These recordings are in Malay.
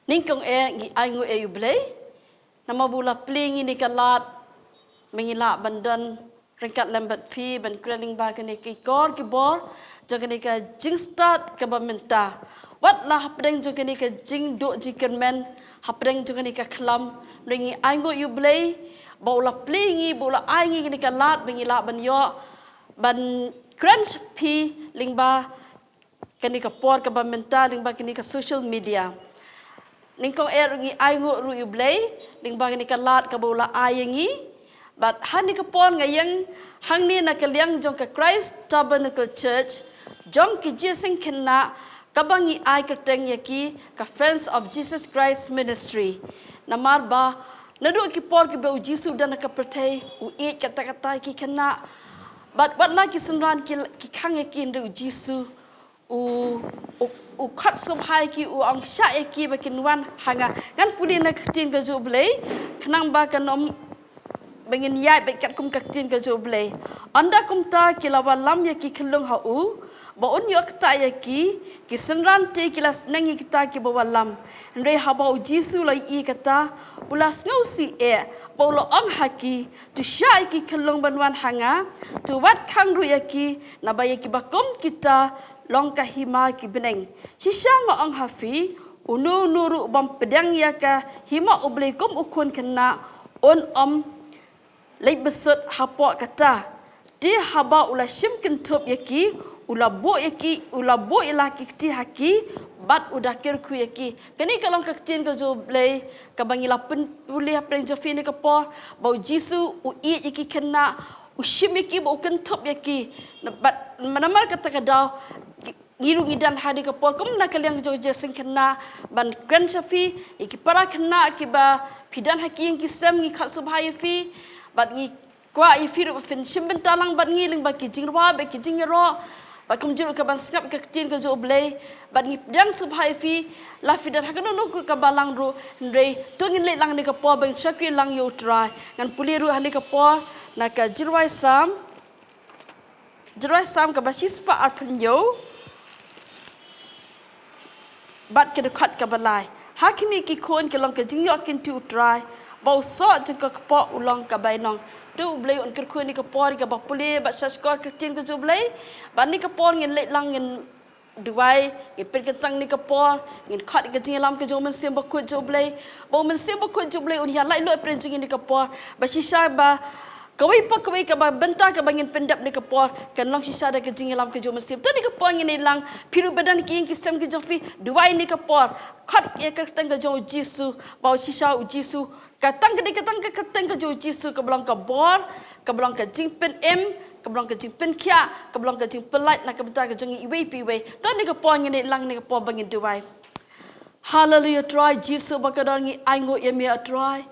Ningkong ngi aingu yublei nama bula pling ini kalat mengilak bandan ringkat lambat fi ban krening ba kene kikor kibor jogene ka jingstart ka bynta wat la hapdeng jogene ka jingdo jikenmen hapdeng jogene ka klam ringi aingu yublei baula plingi baula aingi kene kalat mengilak ban yo ban crunch pi lingba kene ka por ka bynta lingba kene ka social media Ningkong ngi aingu ru yublei ning bang ni kalat ka bola ayengi but hani ka pon ngayang hangni na kalyang jong ka Christ Tabernacle Church jong ki Jingiaseng Khynnah ka bangi ai ka teng yaki ka Friends of Jesus Christ Ministry namar ba nadu ki pon ki be Jisu dan ka pertai u e kata-kata ki Khynnah but na ki sunran ki khang yaki ndu Jisu u khat som hai ki u ang sha ki bakin wan hanga kan pudi na tin ka jublei khnang ba kanom bengin yai bekat kum ka tin ka jublei anda kum ta kilawa lam ya ki khlung ha u ba on yo kta ya ki senran te kilas nangi kita ki ba lam re ha ba Jisu lai i kata ulas ngau si e Paulo ang haki tu sha ki khlung banwan hanga tu wat khang ru ya ki na ba ya ki bakom kita long kahima ki beneng shisha nga ang hafi unu nuru bam pedang ya ka hima ublikum ukun kena on lei besut hapo kata di haba ula shim kentup yaki ula bo ila ki haki bat udah kirku yaki kani kalong kaktin ka joblei ka bangila puli apreng jofi ni ka po bau Jisu u i yaki kena ushim yaki bo kentup yaki bat manamar kata kadau ngirung idan hadi ka por kum na kalyang Jingiaseng Khynnah ban grand shafi iki para Khynnah kiba pidan haking kisam ngi khat subhai fi bat ngi kwa ifi ru fin shimben talang bat ngi ling ba ki jingrwa ba ki jingro ba kum jul ka ban skap ka tin ka joblei bat ngi dang subhai fi la fidan hakano no ka balang ru ndrei tungin le lang ni ka por bang chakri lang yo try ngan puliru hani ka por na ka Jingrwai sam ka ba shispa arpanyo bat ke dekat ke balai hakimi ki kon ke long ke jingyo kin tu try bau so jeng ke po ulang ke bainong tu blei on ke ni ke por ke ba puli ba saskor ke tin ke jublei ban ni ke por ngin le lang ngin duai ke pen ke tang ni ke por ngin khat ke Nongialam ke jomen sim ba ku jublei bau men sim ba ku jublei on ya lai lo pen jing ni ke por ba shisha ba kawai ka ba bynta ka bangin pendap ni kapor kan long sisa da ke Nongialam ke jomen sim tu ni kapor ngin lang piru badan ki ki sem ke jofi duai ni kapor khat ye ka tang ke jo Jisu bau sisa u Jisu katang ke jo Jisu ke belang ka bor ke belang ka jingpen ke belang ka jingpen kya ke belang ka jingpen light na ka bynta ke jongi iwe pi we tu ni kapor ngin lang ni kapor bangin duai hallelujah try Jisu bakadar ngi aingo ye me try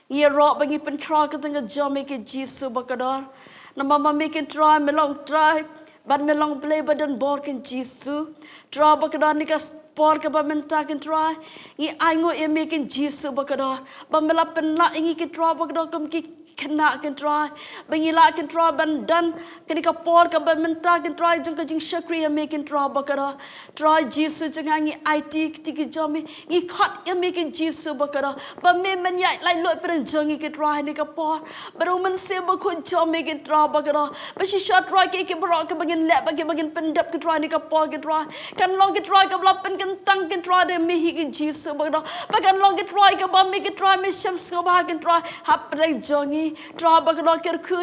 Ngia rock bagi penkra ketengah jam make Jisu bakadar. Nama mami ken try melong try. Ban melong play badan bor ken Jisu. Try bakadar ni kas por ke bynta ken try. Ngi aingo e make Jisu bakadar. Ban mela penla ingi ken try bakadar kem ki Khynnah ken try. Bangila ken try ban dan ken ka por ke bynta ken try jeng ke jing shakri e make ken try bakadar. Try Jisu jeng ngi IT tiki jam ngi khat e make Jisu bakadar. Ban me men ya lai lo pen jeng ngi ken try ni ka por. Baru men se ba ko jam me ken try bakadar. Ba shi shot try ke bro ke bagin le bagin pendap ke try ni ka por ke try. Kan long ke try ke bla pen ken tang ke try de me hi ke Jisu bakadar. Ba kan long ke try ke ba me ke try me sham sko ba ke try hap rai jongi try bakadar ke ku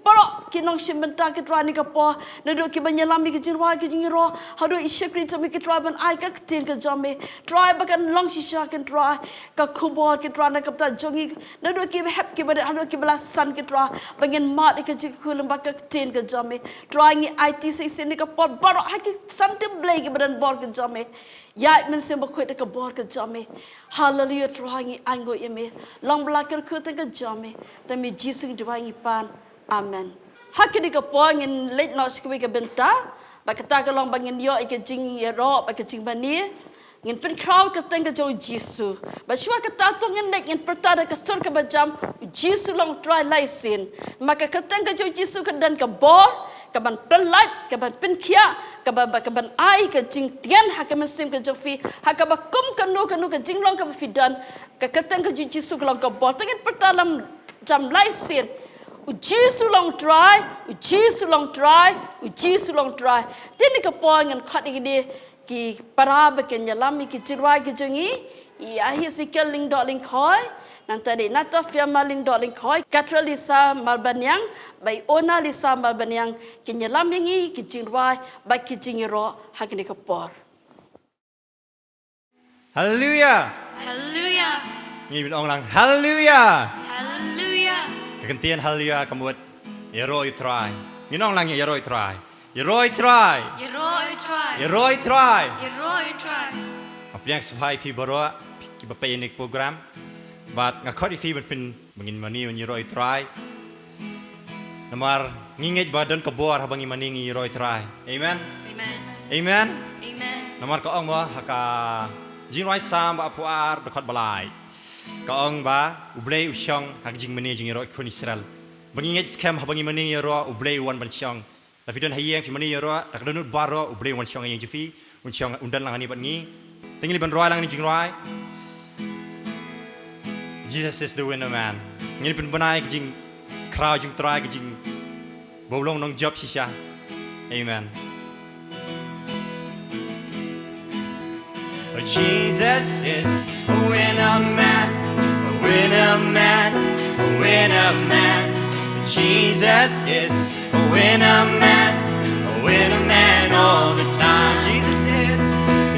Baroh ki nong shimbenta ke try ni ka por. Nadu ki Nongialam ke Jingrwai ke jingro hadu ishakri to me ke try ban ai ka tin ke jame try bakan long shisha ke try ka khubor ke try na kapta jongi nadu ki hap ki bada hadu ki bala san ke try bangin mat ke jikul ba ka tin ke jame try ngi IT se sen ka por Baroh haki something blay ke badan bor ke jame ya men sem ba khoi ka bor ke jame hallelujah try ngi ango yeme long bla ke ku te ke jame te mi Jisu dwai ngi pan amen hakini ka por ngin late no skwi ke bynta ba kata ka long bangin yo ke jing ye ro ba ke jing bani ngin pen crowd ka teng ka jo Jisu ba shwa ka ta to ngin nek ngin pertada ka stor ka bajam Jisu long try lai sin maka ka teng ka jo Jisu ka dan ka bor กับบันเป็นไลท์กับบันเป็นเขียกับบันไอกับจิงเตียนหากกับมันซิมกับจฟีหากกับกุมกับนูกับจิงลองกับฟิดันกับกระเตงกับจิสุกลองกับบอลตั้งแต่ประตาลำจำไล่เสียนอุจิสุลองทรายอุจิสุลองทรายอุจิสุลองทรายที่นี่กับปอยเงินขัดอีกดีกี่ปราบกันยาลามีกี่จิรวายกี่จงอีAhiezekiel Lyngdoh Lyngkhoi nanti di Natafiama Lyngdoh Lyngkhoi Cathrializa Marbaniang by Onaliza Marbaniang Nongialam Jingrwai by Jingiaseng Khynnah khubor. Hallelujah. Hallelujah. Nghi bin ong lang hallelujah. Hallelujah. Kegantian hallelujah kamut yeroi try. Ngin ong lang yeroi try. Yeroi try. Yeroi try. Yeroi try. Yeroi try. Apiang sepai pi Baroh kiba paynik program. But ngakot ifi ben mengin mani yeroi try. Namar ngingej badan khubor habang imani yeroi try. Amen. Amen. Amen. Amen. Namar ka ong mo haka Jingrwai sam ba puar dekat balai. Kaong ba ublei usyong hak jingmani jingiro ikun Israel. Banginget scam habangi mani yero ublei wan bansyong. Tapi don hayeng fi mani yero tak donut Baroh ublei wan syong yang jifi unsyong undan lang ani batngi. Tingli ban roi lang ni Jingrwai. Jesus is the winner man. Ngin pun banai jing crowd jing try jing bolong nong job shisha. Amen. Jesus is a winner man, a winner man, a winner man. Jesus is a winner man, a winner man all the time.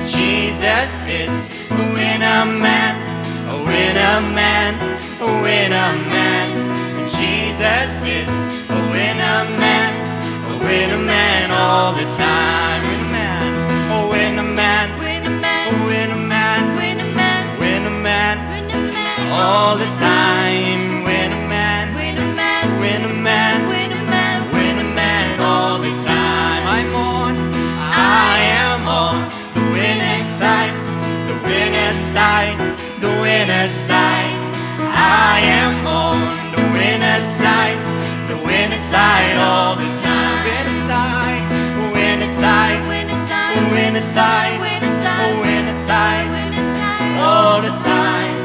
Jesus is a winner man, a winner man, a winner man. Jesus is a winner man, a winner man all the time. Winner man, a winner man. Winner man, winner man, winner man, winner man, all the time. Winner man, winner man, winner man, winner man, winner man, all the time. I am on the winning side, the winner's side, the winner's side. I am on the winner's side, the winner's side all the time. Winner's side, winner's side, winner's side, winner's side, winner's side, winner's side. All the time,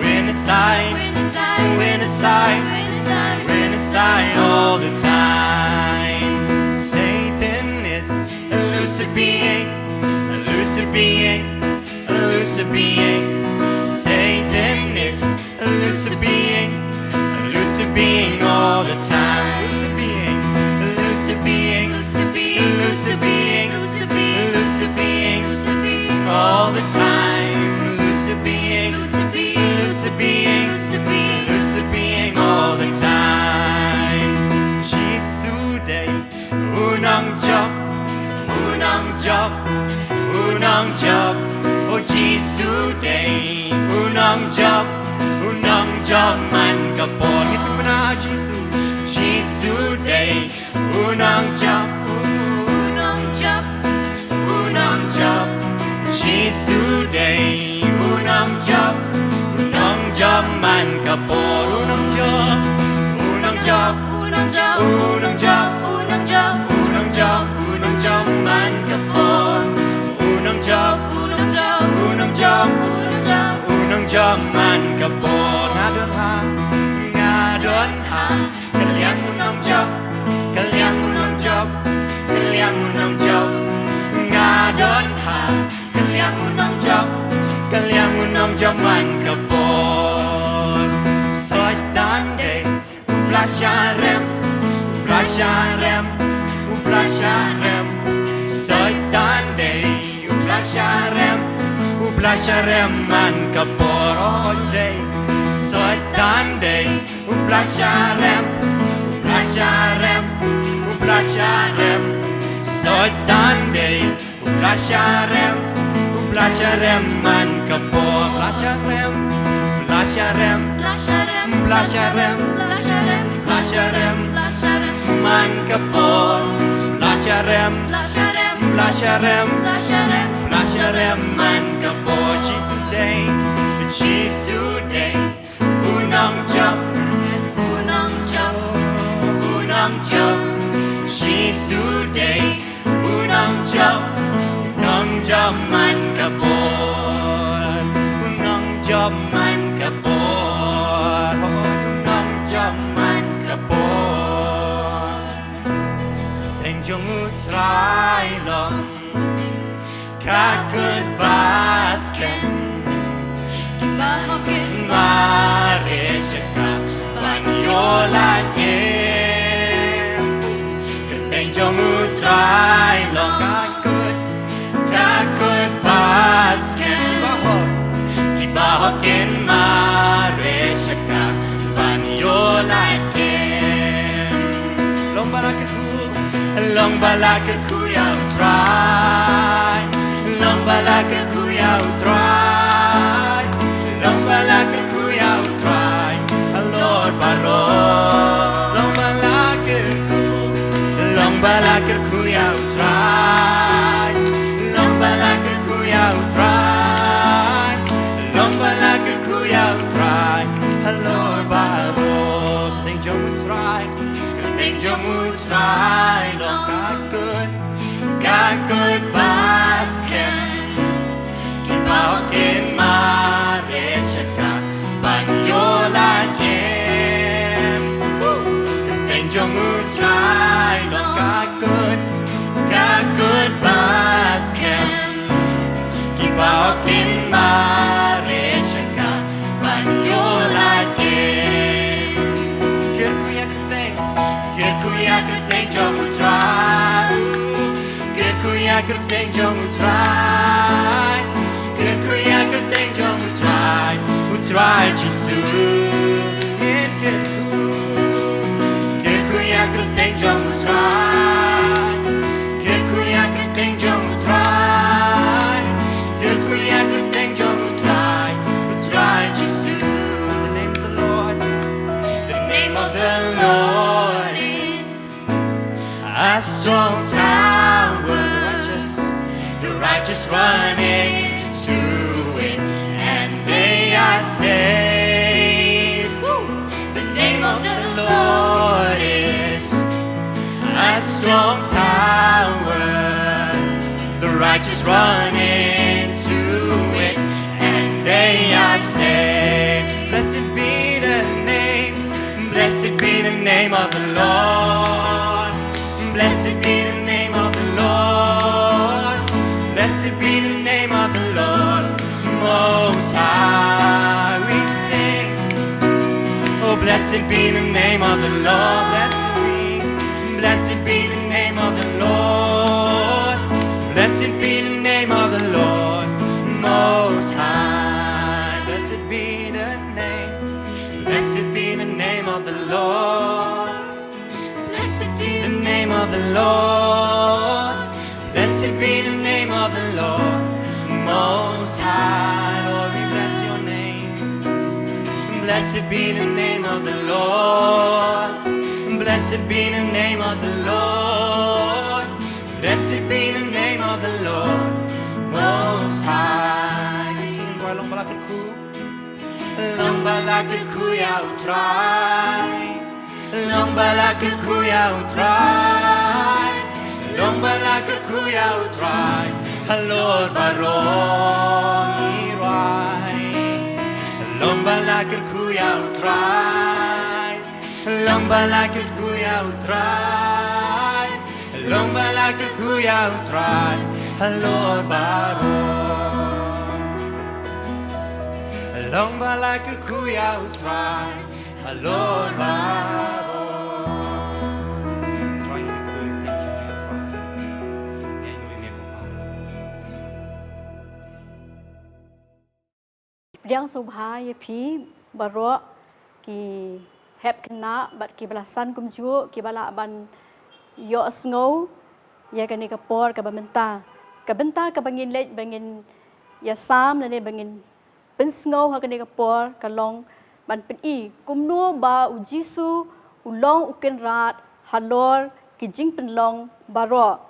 winner's side, winner's side, winner's side, winner's side, all the time. Satan is a loser being, a loser being, a loser being. Satan is a loser being, a loser being all the time. Loser being, a loser being, loser being, loser being, loser being, loser being, loser being all the time. Loser being, loser being, loser being, loser being, loser being all the time. Jisu day, unang job, unang job, unang job. Oh Jisu day, unang job man kapon. Ngipin mo na Jisu. Jisu day, unang job, unang job, unang job. Jisu day, unang job man kapon. Unang job, unang job, unang job, unang job, unang job, unang job, unang job man kapon. Unang job, unang job, unang job, unang job, unang job man kapon. Ngadon ha, kaliang unang job, kaliang unang job, kaliang unang job. Ngadon ha, kaliang unang job, kaliang unang job man kapon. Soitan day, uplasharem, uplasharem, uplasharem. Soitan day, uplasharem, uplasharem man kapon. All day, soitan day, uplasharem, uplasharem, uplasharem. Soitan day, uplasharem, uplasharem man kapon. Uplasharem, uplasharem, uplasharem, uplasharem, uplasharem, uplasharem, uplasharem man kapon. Uplasharem, uplasharem, uplasharem, uplasharem, uplasharem man kapon. Jisu day, Jisu day, unang job, unang job, unang job. Jisu try long kakut basken kiba hokin mareseka banyolan Kerteng jomu try long kakut basken kiba hokin mareseka banyolan Long balakku yang try Long balakku yang try Long balakku yang try Halor Baroh Long balakku yang try Long balakku yang try Long balakku yang try Halor Baroh Kerteng jomu try Kerteng jomu try Kakut basken kiba hokin mareseka banyolan Kerteng jomu try long kakut basken kiba hokin mareseka banyolan Kerteng jomu try Kerteng jomu try Kerteng jomu try Utrai Jisu Kerteng jomu try Kerteng jomu try Kerteng jomu try Utrai Jisu The name of the Lord The name of the Lord is a strong tower The righteous run into it and they are saved. The name of the Lord is a strong tower. The righteous run into it and they are saved. Blessed be the name of the Lord. Blessed be the name of the Lord. Blessed be the name of the Lord Most High. We sing. Oh, blessed be the name of the Lord. Blessed be the name of the Lord. Blessed be the name of the Lord Most High. Blessed be the name. Blessed be the name of the Lord. Blessed be the name of the Lord. Blessed be the name of the Lord Most High. Lord, we bless your name. Blessed be the name of the Lord. Blessed be the name of the Lord. Blessed be the name of the Lord Most High. Sing long balakku yang try. Long balakku yang try. Long balakku yang try Halor Baroh Irai Long balakku yang try Long balakku yang try Long balakku yang try Halor Baroh Long balakku yang try Halor Baroh Yang subhaya pi Baroh ki hep kena bat ki belasan kumju ki bala ban yo sngo ya kani kapor ka bynta ka bangin lej bangin ya sam ne bangin ben sngo ha kani kapor ka long ban pen I kumno ba u Jisu U Kynrad halor ki jingpynlong Baroh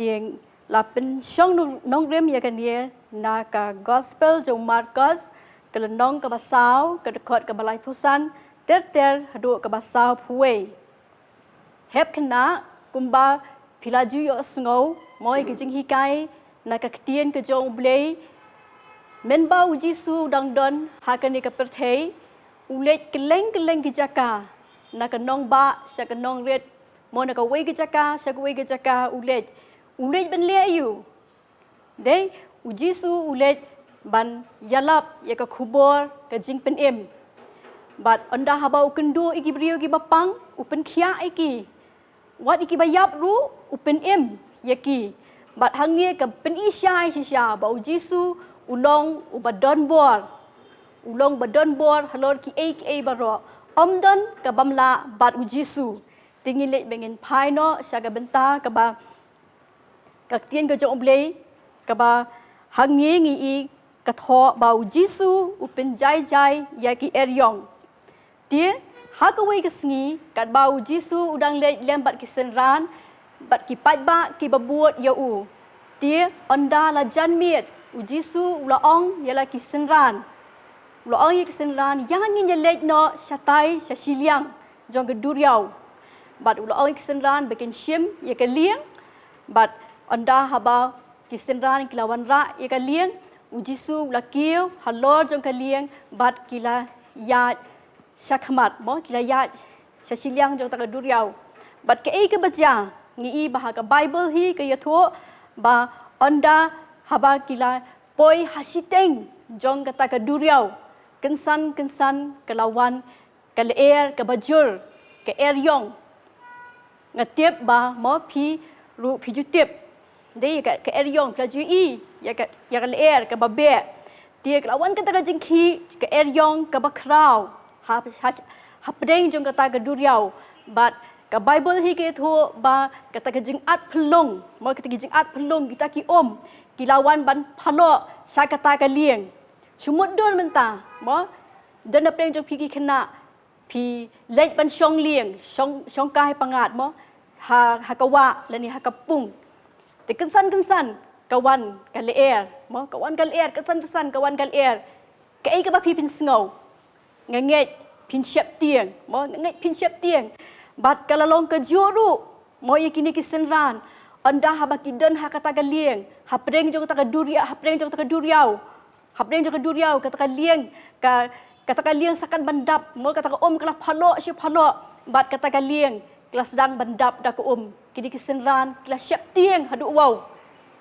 tieng la pen shong Nongrum ya kani na ka gospel jong Marcos ka lenong ka basau ka dekot ka balai pusan ter hadu ka basau puwe hep kena kumba pilaju yo sngo moi ki jing hikai na ka ktien ka jong blei men ba u Jisu dang don ha ka ni ka perthei u lej keleng ki jaka na ka nong ba sha ka nong ret mo nak wei ke jaka sagwei ke jaka ulet ben le you dei Jisu ulet ban yalap ya ka khubor ka jingpen em bat anda haba ukendo iki brio iki bapang upen khia iki wat iki bayap ru upen em yaki bat hangie ka pen isyai sisya ba Jisu ulong ubadon bor halor ki ai Baroh omdon ka bamla bat Jisu tingin le bengen paino syaga benta ka ba ka tien ka jong blei ka ba hangie ngi i ka tho ba Jisu upen jai yaki eryong dia hakawai kesngi kat bau Jisu udang le lembat kisenran bat ki patba ki babuat yau dia onda la janmiet Jisu ulaong yala kisenran ulaong ya kisenran yang ngin le no syatai syasiliang jong geduriau bat ulaong kisenran bikin shim ya ka liang bat onda haba kisenran kilawan ra ya ka liang Jisu lakiu halor jong ka liang bat kila ya syakmat mo kila ya syasiliang jong tak duriau bat ke ke baca ngi bah ka Bible hi ke yatho ba onda haba kila poi hasiteng jong kata ka duriau kensan kelawan ke leer ke bajur ke eryong ngatiep ba mo pi ru pi jutip dei ke eryong ka jui ya ka leer ke babe dia kelawan kata ka jingki ke eryong ke bakrau hapdeng jong kata ke duriau but ka Bible hi ke thu ba kata ke jing at pelong mo kata ke jing at pelong kita ki kilawan ban phalo sa kata ke lieng sumut don menta mo dan apeng jong pi ki khna pi lej ban shong lieng shong kai pangat mo ha kawa lani ha kapung te kensan kawan ka leer mo kawan ka leer kensan kawan ka leer ke ai ka ba pi pin sngo nganget pin siap tiang mo nganget pin siap tiang bat kalalong ke juru mo yakini kisenran anda habaki dan hakata galieng hapreng jong tak duria hapreng jong tak duriau kata galieng kata galieng sakan bandap mo kata kala phalo bat kata galieng kelas sedang bandap dak kini kisenran kelas siap tiang hadu wow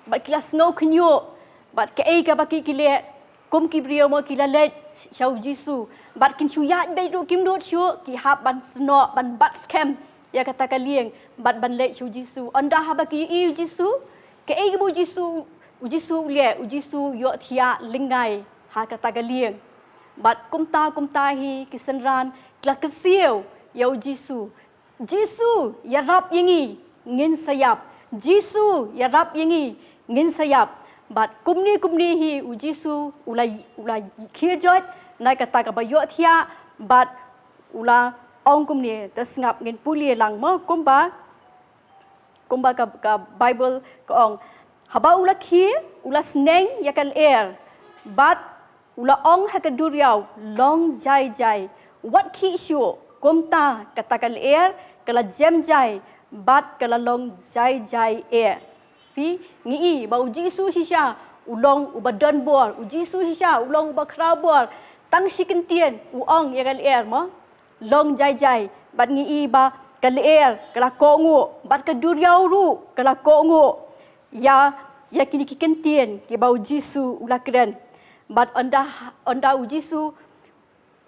bat kelas ngau kenyo bat ke ai ka baki kile kum kibrio mo kilalet shau Jisu bat kin suyat be ru kim dot shu ki hab ban sno ban bat scam ya kata kalieng bat ban let shau Jisu anda ha baki Jisu ke ai bu Jisu yo thia lingai ha kata kalieng bat kumta hi kisenran kla kesiu ya Jisu ya rap yangi ngin sayap Jisu ya rap yangi ngin sayap bat kumni hi Jisu ulai khijot nai kata ka bayo thia bat ula ong kumni tasngap ngin puli lang mo kumba ka Bible ka ong haba ula ula sneng yakal air bat ula ong hakaduriau long jai what ki shu kumta kata kal air kala jem jai bat kala long jai air pi ngi bau Jisu shisha ulong ubadon bor Jisu shisha ulong ubakra bor tang sikentien uong ya kal air mo long jai bat ngi ba kal air kala kongu bat ka duriau ru kala kongu ya kini kikentien ki bau Jisu ulakren bat onda Jisu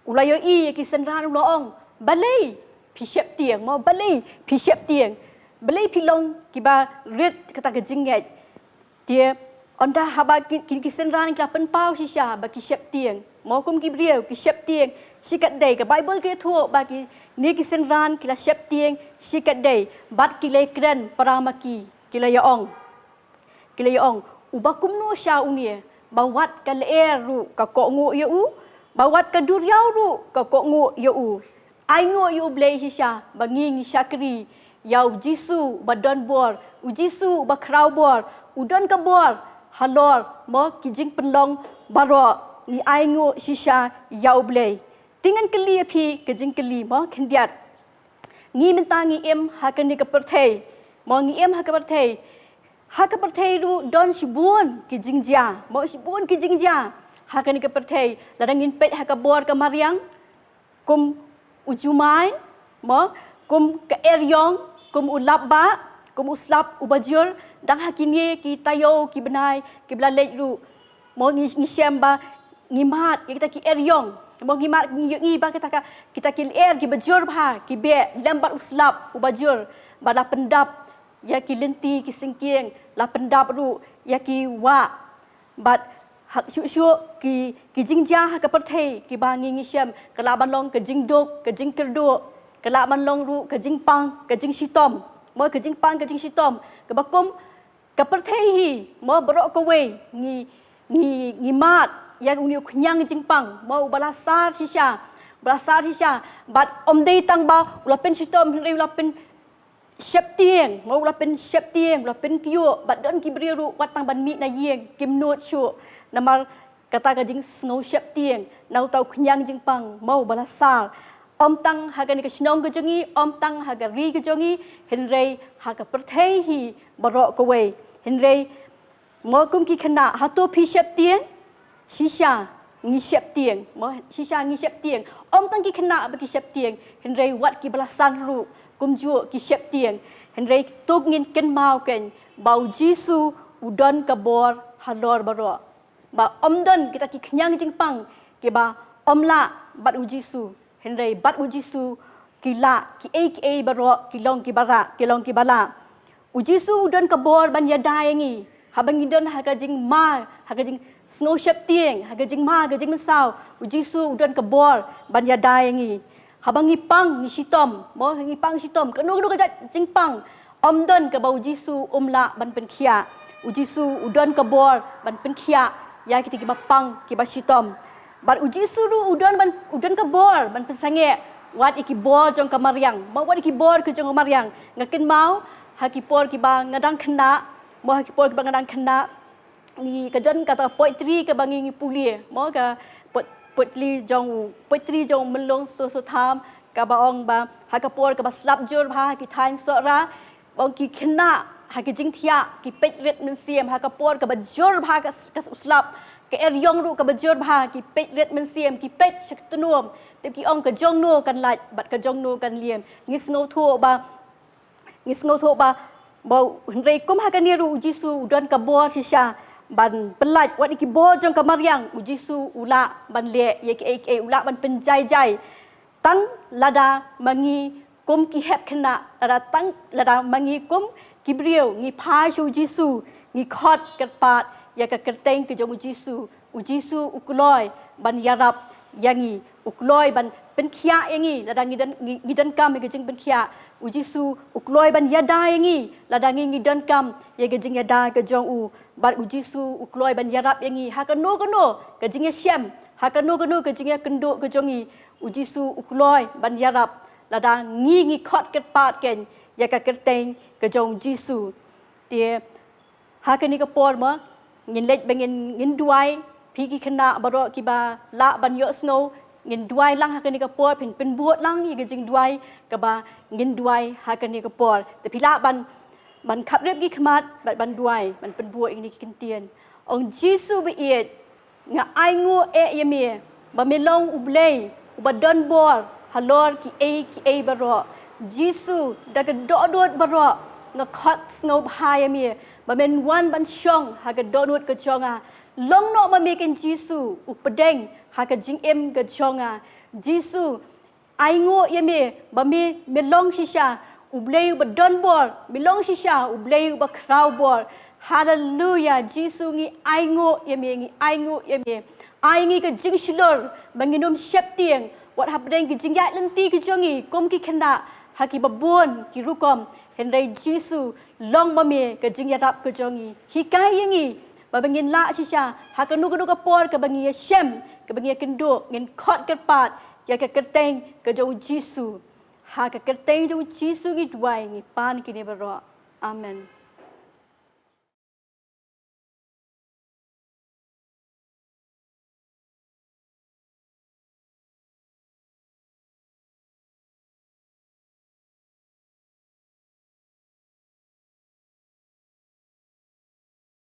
ulayo ki senran uloong balai pi siap tiang mo balai pi siap tiang balai pilong kiba red kata ke jinget dia onda haba kini kisenran kla penpau sisha baki siap tiang mo kum kibriau ki siap tiang sikat dai ke Bible ke thu baki ni kisenran kila siap tiang sikat dai bat kilai kren paramaki kilai ong ubakum no sha unie bawat ka leer ru ka kongu yu bawat ka duriau ru ka kongu yu ai ngo yu blei sisha bangi syakri yau Jisu badon bor Jisu bakrau bor udon ka bor halor mo ki jingpynlong Baroh ni ai ngo shisha yau blei tingan keli phi ke jingkeli mo khendiat ngi mentangi em hakani ka perthei mo ngi em ha ka perthei ru don sibun ki jingjia mo sibun ki jingjia hakani ka perthei ladangin pet ha ka bor ka mariang kum ujumai mo kum ka eryong kum ulap ba kum uslap ubajur dang hakini ki tayo ki benai ki belalej lu mo ngi syam ba ngimat kita ki eryong mo ngimat ngi ba kita ki er ki bajur ba ki be lambat uslap ubajur ba la pendap ya ki lenti ki singkieng la pendap ru ya ki wa bat hak syuk ki jingjah ka perthei ki ba ngi syam kala banlong ke jingdok ke jingkerduk kala banlong ru ke jingpang ke jingsitom mo ke jingpang ke jingsitom ke bakum ke perthei hi mo Baroh ko we ngi mat ya uni knyang jingpang mo balasar sisha bat om dei tang ba ulapen sitom ri ulapen shep tieng mo ulapen shep tieng ulapen kyo bat don ki briru wat tang ban mi na yeng kim not shu namar kata ka jing snow shep tieng nau tau knyang jingpang mo balasar om tang haga ni kasnong gejongi om tang haga ri gejongi henrei haga perthei hi Baroh ko we henrei mo kum ki khana hatu phi shep tieng shisha ngi shep tieng mo shisha ngi shep tieng om tang ki khana ba ki shep tieng henrei wat ki balasan ru kum ju ki shep tieng henrei tuk ngin ken mau ken bau Jisu udon kabor halor Baroh ba om don kita ki knyang jingpang ke ba om la bat u Jisu henrei bat u Jisu kila ki Baroh kilong ki bara kilong ki bala u Jisu udon kabor ban yadai ngi habang idon haga jing ma haga jing snow shep tieng haga jing ma haga jing mesau u Jisu udon kabor ban yadai ngi habang ngipang ngi sitom mo ngipang sitom kanu ka jingpang om don ka bau Jisu umla ban pen khia u Jisu udon kabor ban pen khia ya kita ki bapang ki basitom bat u Jisu ru udon kabor ban pen sange wat iki bor jong kamariang mo wat iki bor ke jong kamariang ngaken mau hakipor ki bang ngadang khna mo hakipor ki bang ngadang khna ni kajon kata poetry ke bang ngi pulie mo ka poetry jong melong so tham ka baong ba hakapor ka baslap jur ba ki thain so ra bang ki khna haki jing thia ki pet ret men siam hakapor ka bajur ba ka uslap ke eryong ru ka bajur ba ki pet ret men siam ki pet shaktunom te ki ong ka jong no kan lat bat ka jong no kan liem ngis ngo tho ba bau henrei kum hakani ru Jisu udon ka bor sisha ban pelat wat iki bor jong kamariang u Jisu ula ban le ye ki ula ban penjai tang lada mangi kum ki hep khna lada mangi kum ki briu ngi pha shu Jisu ngi khot kat pat ya ka kerteng ke jong u Jisu ukloi ban yarap yangi ukloi ban pen khia yangi lada ngidan kam ke jing pen khia u Jisu ukloi ban yada yangi lada ngidan kam ye ke jing yada ke jong u bat u Jisu ukloi ban yarap yangi hakano ke jing syam hakano ke jing kendo ke jongi u Jisu ukloi ban yarap lada ngi khot ket pat ken ya ka kerteng ke jong Jisu tie hakani ka por ma ngin lej bengin ngin duai phi ki khana Baroh ki ba la ban yo snow ngin duai lang hakani ka por pen buat lang ye ke jing duai ka ba ngin duai hakani ka por te phila ban khap rep ki khmat ban duai ban pen buat ini kin tien ong Jisu be it nga ai ngu yemi ba melong ublei ubadon bor halor ki Baroh Jisu daga dodot Baroh nga khot snow yemi ba men wan ban shong haga dodot ka chonga long no ma meken Jisu upadeng haga jing ka chonga Jisu ai ngu yemi ba mi melong shisha ublei ubadon bor melong shisha ublei ba kraw bor hallelujah Jisu ngi ai ngu yemi ai ngi ka jing shlor banginum shep tieng wat habdeng ki jing ya lenti ki jongi kom ki khna haki babun ki rukom henrei Jisu long mame ka jing yarap ka jongi hikai yangi babangin la shisha hakanu ka por ka bangi shem ka bangi kendo ngin khot ka pat ya ka kerteng ka jong Jisu ha ka kerteng jong Jisu ngi duai ngi pan ki ne Baroh amen